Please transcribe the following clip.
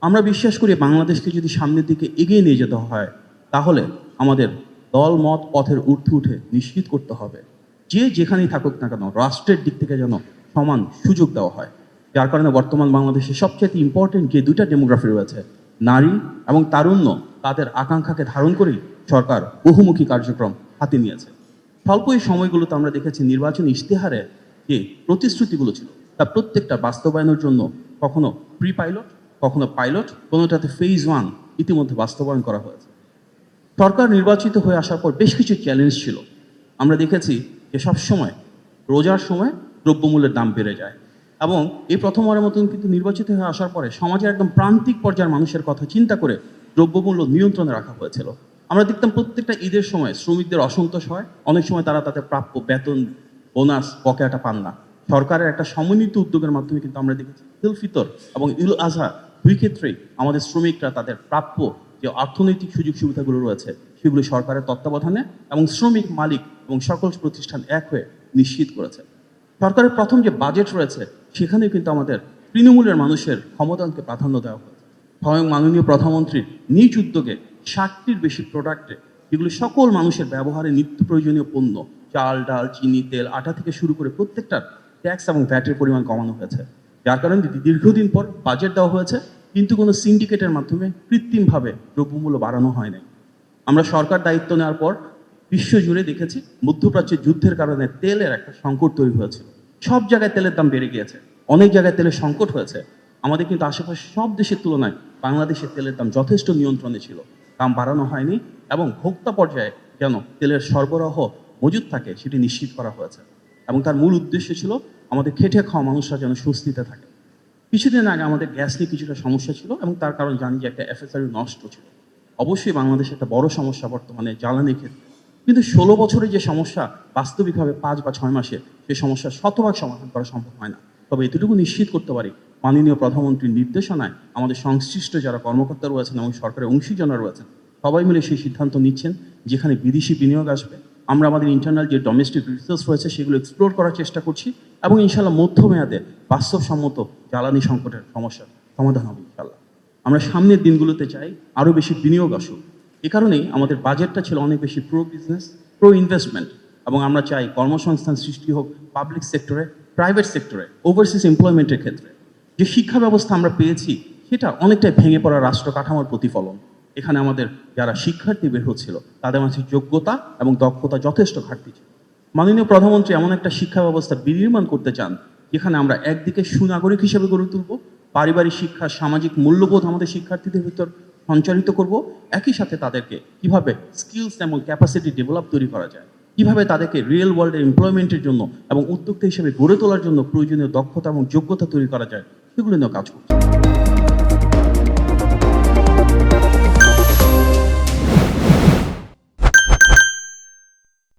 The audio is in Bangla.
আমরা বিশ্বাস করি বাংলাদেশকে যদি সামনের দিকে এগিয়ে নিয়ে যেতে হয় তাহলে আমাদের দল মত পথের ঊর্ধ্বে উঠে নিশ্চিত করতে হবে যে যেখানেই থাকুক না কেন রাষ্ট্রের দিক থেকে যেন সমান সুযোগ দেওয়া হয়। যার কারণে বর্তমান বাংলাদেশে সবচেয়ে ইম্পর্টেন্ট যে দুইটা ডেমোগ্রাফি রয়েছে, নারী এবং তারুণ্য, তাদের আকাঙ্ক্ষাকে ধারণ করেই সরকার বহুমুখী কার্যক্রম হাতে নিয়েছে। স্বল্প এই সময়গুলোতে আমরা দেখেছি নির্বাচনী ইশতেহারে যে প্রতিশ্রুতিগুলো ছিল তা প্রত্যেকটা বাস্তবায়নের জন্য কখনো প্রি পাইলট, কখনো পাইলট, কোনোটাতে ফেজ 1 ইতিমধ্যে বাস্তবায়ন করা হয়েছে। সরকার নির্বাচিত হয়ে আসার পর বেশ কিছু চ্যালেঞ্জ ছিল। আমরা দেখেছি যে সবসময় রোজার সময় দ্রব্যমূল্যের দাম বেড়ে যায় এবং এই প্রথমবারের মতন কিন্তু নির্বাচিত হয়ে আসার পরে সমাজের একদম প্রান্তিক পর্যায়ের মানুষের কথা চিন্তা করে দ্রব্যমূল্য নিয়ন্ত্রণে রাখা হয়েছিল। আমরা দেখতাম প্রত্যেকটা ঈদের সময় শ্রমিকদের অসন্তোষ হয়, অনেক সময় তারা তাদের প্রাপ্য বেতন, বোনাস, বকেয়াটা পান না। সরকারের একটা সমন্বিত উদ্যোগের মাধ্যমে কিন্তু আমরা দেখেছি ঈদুল ফিতর এবং ঈদুল আজহা দুই ক্ষেত্রেই আমাদের শ্রমিকরা তাদের প্রাপ্য যে অর্থনৈতিক সুযোগ সুবিধাগুলো রয়েছে সেগুলো সরকারের তত্ত্বাবধানে এবং শ্রমিক, মালিক এবং সকল প্রতিষ্ঠান এক হয়ে নিশ্চিত করেছে। সরকারের প্রথম যে বাজেট রয়েছে সেখানে কিন্তু আমাদের তৃণমূলের মানুষের ক্ষমতাকে প্রাধান্য দেওয়া হয়েছে। স্বয়ং মাননীয় প্রধানমন্ত্রীর নিজ উদ্যোগে 60টির বেশি প্রোডাক্টে, যেগুলো সকল মানুষের ব্যবহারে নিত্য প্রয়োজনীয় পণ্য, চাল, ডাল, চিনি, তেল, আটা থেকে শুরু করে প্রত্যেকটার ট্যাক্স এবং ভ্যাটের পরিমাণ কমানো হয়েছে। যার কারণে দীর্ঘদিন পর বাজেট দেওয়া হয়েছে, কিন্তু কোনো সিন্ডিকেটের মাধ্যমে কৃত্রিমভাবে দ্রব্যমূল্য বাড়ানো হয় নাই। আমরা সরকার দায়িত্ব নেওয়ার পর বিশ্বজুড়ে দেখেছি মধ্যপ্রাচ্যের যুদ্ধের কারণে তেলের একটা সংকট তৈরি হয়েছিল। সব জায়গায় তেলের দাম বেড়ে গিয়েছে, অনেক জায়গায় তেলের সংকট হয়েছে। আমাদের কিন্তু আশেপাশে সব দেশের তুলনায় বাংলাদেশের তেলের দাম যথেষ্ট নিয়ন্ত্রণে ছিল, দাম বাড়ানো হয়নি এবং ভোক্তা পর্যায়ে যেন তেলের সরবরাহ মজুদ থাকে সেটি নিশ্চিত করা হয়েছে। এবং তার মূল উদ্দেশ্য ছিল আমাদের খেটে খাওয়া মানুষরা যেন স্বস্তিতে থাকে। কিছুদিন আগে আমাদের গ্যাস নিয়ে কিছুটা সমস্যা ছিল এবং তার কারণ জানি যে একটা এফএসআর নষ্ট ছিল। অবশ্যই বাংলাদেশে একটা বড় সমস্যা বর্তমানে জ্বালানি ক্ষেত্রে, কিন্তু 16 বছরে যে সমস্যা বাস্তবিকভাবে 5 বা 6 মাসে সেই সমস্যা শতভাগ সমাধান করা সম্ভব হয় না। তবে এতটুকু নিশ্চিত করতে পারি, মাননীয় প্রধানমন্ত্রীর নির্দেশনায় আমাদের সংশ্লিষ্ট যারা কর্মকর্তা রয়েছেন এবং সরকারের অংশীজনরা রয়েছেন সবাই মিলে সেই সিদ্ধান্ত নিচ্ছেন যেখানে বিদেশি বিনিয়োগ আসবে আমরা আমাদের ইন্টারনাল যে ডোমেস্টিক রিসোর্স রয়েছে সেগুলো এক্সপ্লোর করার চেষ্টা করছি এবং ইনশাল্লাহ মধ্যমেয়াদে বাস্তবসম্মত জ্বালানি সংকটের সমস্যার সমাধান হবে ইনশাল্লাহ। আমরা সামনের দিনগুলোতে চাই আরও বেশি বিনিয়োগ আসুক। এ কারণেই আমাদের বাজেটটা ছিল অনেক বেশি প্রো বিজনেস, প্রো ইনভেস্টমেন্ট, এবং আমরা চাই কর্মসংস্থান সৃষ্টি হোক পাবলিক সেক্টরে, প্রাইভেট সেক্টরে, ওভারসিজ এমপ্লয়মেন্টের ক্ষেত্রে। যে শিক্ষা ব্যবস্থা আমরা পেয়েছি সেটা অনেকটাই ভেঙে পড়া রাষ্ট্র কাঠামোর প্রতিফলন। এখানে আমাদের যারা শিক্ষার্থী বের হচ্ছিল তাদের মাঝে যোগ্যতা এবং দক্ষতা যথেষ্ট ঘাটতি ছিল। মাননীয় প্রধানমন্ত্রী এমন একটা শিক্ষা ব্যবস্থা বিনির্মাণ করতে চান যেখানে আমরা একদিকে সুনাগরিক হিসেবে গড়ে তুলব, পারিবারিক শিক্ষা, সামাজিক মূল্যবোধ আমাদের শিক্ষার্থীদের ভিতর সঞ্চারিত করব, একই সাথে তাদেরকে কিভাবে স্কিলস এবং ক্যাপাসিটি ডেভেলপ তৈরি করা যায়, কিভাবে তাদেরকে রিয়েল ওয়ার্ল্ডে এমপ্লয়মেন্টের জন্য এবং উদ্যোক্তা হিসেবে গড়ে তোলার জন্য প্রয়োজনীয় দক্ষতা এবং যোগ্যতা তৈরি করা যায়, সেগুলো নিয়ে কাজ করছি।